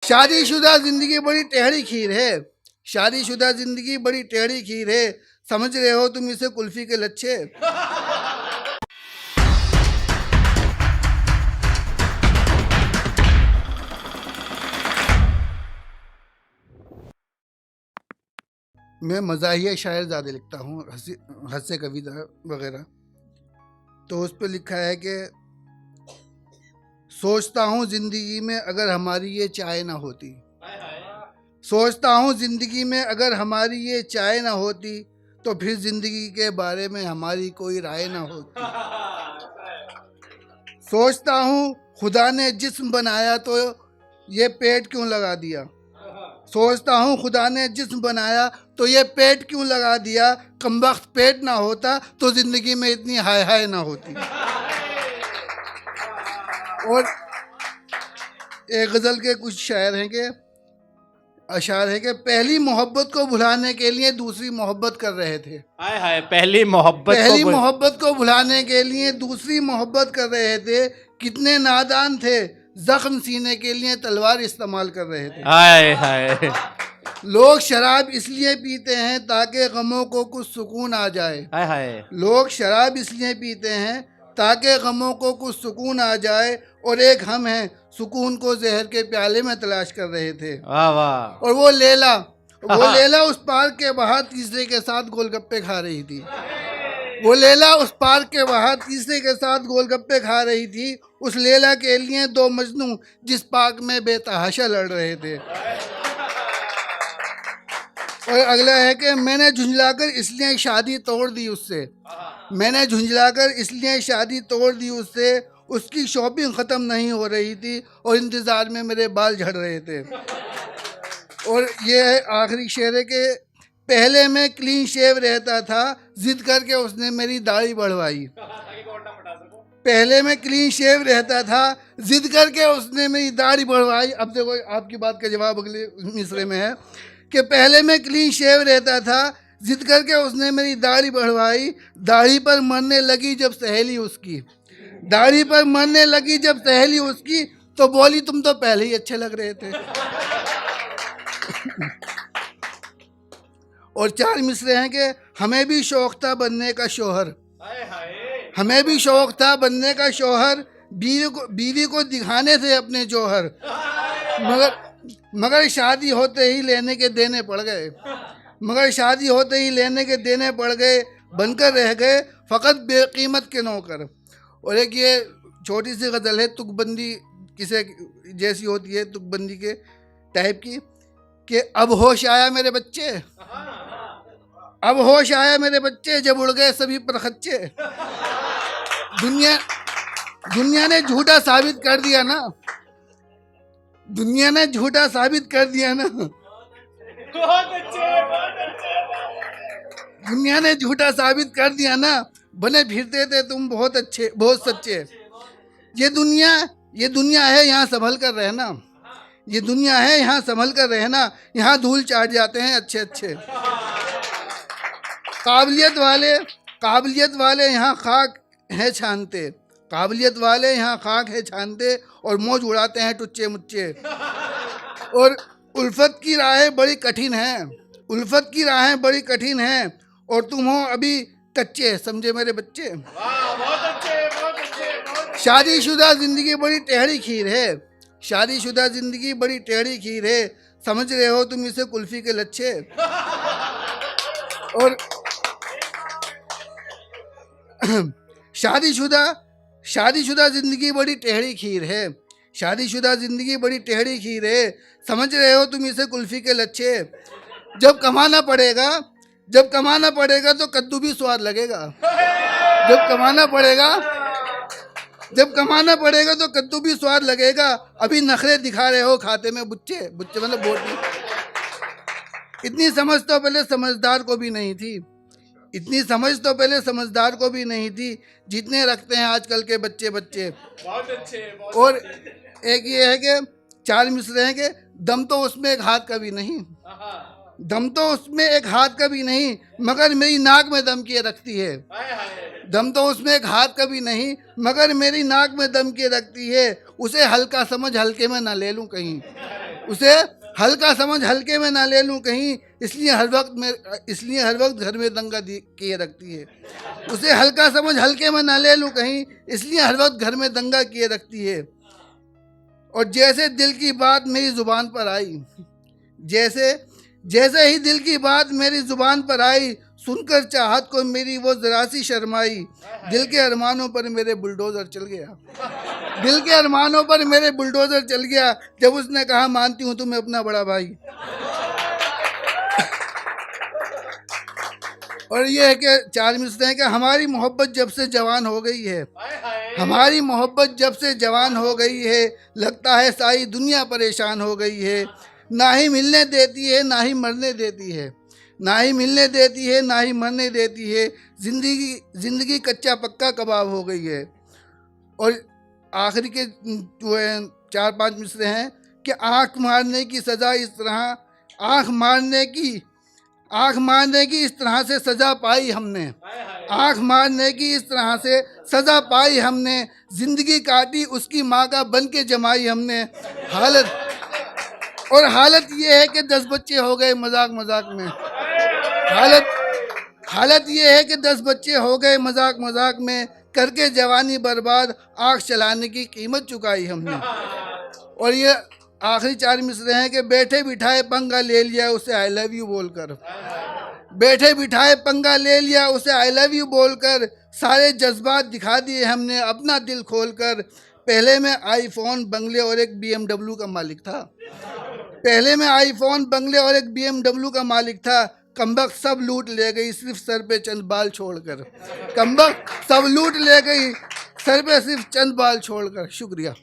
शादीशुदा जिंदगी बड़ी टेढ़ी खीर है। शादीशुदा जिंदगी बड़ी टेढ़ी खीर है। समझ रहे हो तुम इसे कुल्फी के लच्छे। मैं मज़ाहिया शायर ज़्यादा लिखता हूँ, हास्य कविता वगैरह। तो उस पर लिखा है कि सोचता हूँ जिंदगी में अगर हमारी ये चाय ना होती, सोचता हूँ जिंदगी में अगर हमारी ये चाय ना होती, तो फिर जिंदगी के बारे में हमारी कोई राय ना होती। सोचता हूँ खुदा ने जिस्म बनाया तो ये पेट क्यों लगा दिया। सोचता हूँ खुदा ने जिस्म बनाया तो ये पेट क्यों लगा दिया। कमबख्त पेट ना होता तो जिंदगी में इतनी हाय हाय ना होती। और एक गज़ल के कुछ शायर हैं कि अशार है कि पहली मोहब्बत को भुलाने के लिए दूसरी मोहब्बत कर रहे थे। हाय हाय, पहली मोहब्बत को भुलाने के लिए दूसरी मोहब्बत कर रहे थे। कितने नादान थे, जख्म सीने के लिए तलवार इस्तेमाल कर रहे थे। हाय हाय। लोग शराब इसलिए पीते हैं ताकि गमों को कुछ सुकून आ जाए। हाय हाय। लोग शराब इसलिए पीते हैं ताकि गमों को कुछ सुकून आ जाए, और एक हम हैं सुकून को जहर के प्याले में तलाश कर रहे थे। वाह वाह। और वो लेला उस पार्क के बाहर तीसरे के साथ गोलगप्पे खा रही थी। वो लेला उस पार्क के बाहर तीसरे के साथ गोलगप्पे खा रही थी। उस लेला के लिए दो मजनू जिस पार्क में बेतहाशा लड़ रहे थे। और अगला है कि मैंने झुंझलाकर इसलिए शादी तोड़ दी उससे। मैंने झुंझलाकर इसलिए शादी तोड़ दी उससे। उसकी शॉपिंग ख़त्म नहीं हो रही थी और इंतज़ार में मेरे बाल झड़ रहे थे। और ये है आखिरी शेर है कि पहले मैं क्लीन शेव रहता था, जिद करके उसने मेरी दाढ़ी बढ़वाई। पहले मैं क्लीन शेव रहता था, जिद करके उसने मेरी दाढ़ी बढ़वाई। अब देखो आपकी बात का जवाब अगले मिसरे में है कि पहले मैं क्लीन शेव रहता था, जिद करके उसने मेरी दाढ़ी बढ़वाई। दाढ़ी पर मरने लगी जब सहेली उसकी, दाढ़ी पर मरने लगी जब सहेली उसकी, तो बोली तुम तो पहले ही अच्छे लग रहे थे। और चार मिसरे हैं कि हमें भी शौक था बनने का शोहर, हमें भी शौक था बनने का शोहर। बीवी को दिखाने थे अपने जौहर, मगर शादी होते ही लेने के देने पड़ गए। मगर शादी होते ही लेने के देने पड़ गए, बनकर रह गए फ़कत बेकीमत के नौकर। और एक ये छोटी सी गज़ल है, तुकबंदी किसे जैसी होती है, तुकबंदी के टाइप की, कि अब होश आया मेरे बच्चे, अब होश आया मेरे बच्चे, जब उड़ गए सभी परखच्चे। दुनिया ने झूठा साबित कर दिया ना, दुनिया ने झूठा साबित कर दिया ना, दुनिया ने झूठा साबित कर दिया ना। बने फिरते थे तुम बहुत अच्छे बहुत सच्चे। ये दुनिया है यहाँ संभल कर रहना, ये दुनिया है यहाँ संभल कर रहना। यहाँ धूल चाट जाते हैं अच्छे अच्छे। काबिलियत वाले यहाँ खाक है छानते, काबिलियत वाले यहाँ खाक है छानते, और मौज उड़ाते हैं टुच्चे मुच्चे। और उल्फत की राहें बड़ी कठिन हैं, उल्फत की राहें बड़ी कठिन हैं, और तुम हो अभी कच्चे, समझे मेरे बच्चे। शादीशुदा जिंदगी बड़ी टेढ़ी खीर है, शादीशुदा जिंदगी बड़ी टेढ़ी खीर है। समझ रहे हो तुम इसे कुल्फी के लच्छे। और शादीशुदा जिंदगी बड़ी टेढ़ी खीर है, शादीशुदा जिंदगी बड़ी टेढ़ी खीर है। समझ रहे हो तुम इसे कुल्फी के लच्छे। जब कमाना पड़ेगा तो कद्दू भी स्वाद लगेगा। जब कमाना पड़ेगा तो कद्दू भी स्वाद लगेगा। अभी नखरे दिखा रहे हो खाते में बुच्चे, बुच्चे मतलब बोटी। इतनी समझ तो पहले समझदार को भी नहीं थी, इतनी समझ तो पहले समझदार को भी नहीं थी, जितने रखते हैं आजकल के बच्चे बच्चे। बहुत अच्छे। और एक ये है कि चार मिसरे हैं कि दम तो उसमें एक हाथ का भी नहीं, दम तो उसमें एक हाथ का भी नहीं, मगर मेरी नाक में दम किए रखती है। दम तो उसमें एक हाथ का भी नहीं, मगर मेरी नाक में दम किए रखती है। उसे हल्का समझ हल्के में ना ले लूं कहीं। उसे हल्का समझ हल्के में ना ले लूं कहीं, इसलिए हर वक्त घर में दंगा किए रखती है। उसे हल्का समझ हल्के में ना ले लूं कहीं, इसलिए हर वक्त घर में दंगा किए रखती है। और जैसे दिल की बात मेरी जुबान पर आई, जैसे ही दिल की बात मेरी जुबान पर आई, सुनकर चाहत को मेरी वो जरा सी शर्माई, दिल के अरमानों पर मेरे बुलडोजर चल गया। दिल के अरमानों पर मेरे बुलडोजर चल गया जब उसने कहा मानती हूँ तुम्हें अपना बड़ा भाई। और ये है कि 4 मिसरे हैं कि हमारी मोहब्बत जब से जवान हो गई है, हमारी मोहब्बत जब से जवान हो गई है, लगता है सारी दुनिया परेशान हो गई है। ना ही मिलने देती है ना ही मरने देती है, ना ही मिलने देती है ना ही मरने देती है। जिंदगी कच्चा पक्का कबाब हो गई है। और आखिरी के जो है 4-5 मिसरे हैं कि आँख मारने की सज़ा इस तरह, आँख मारने की इस तरह से सज़ा पाई हमने, आँख मारने की इस तरह से सज़ा पाई हमने। जिंदगी काटी उसकी माँ का बन के जमाई हमने। हालत ये है कि 10 बच्चे हो गए मजाक मजाक में। हालत ये है कि 10 बच्चे हो गए मजाक मजाक में, करके जवानी बर्बाद, आँख चलाने की कीमत चुकाई हमने। और ये आखिरी 4 मिसरे हैं कि बैठे बिठाए पंगा ले लिया उसे आई लव यू बोलकर, बैठे बिठाए पंगा ले लिया उसे आई लव यू बोलकर। सारे जज्बात दिखा दिए हमने अपना दिल खोलकर। पहले मैं आईफोन बंगले और एक BMW का मालिक था, पहले मैं आईफोन बंगले और एक BMW का मालिक था। कमबख्त सब लूट ले गई सिर्फ सर पे चंद बाल छोड़कर, कमबख्त सब लूट ले गई सर पे सिर्फ चंद बाल छोड़कर। शुक्रिया।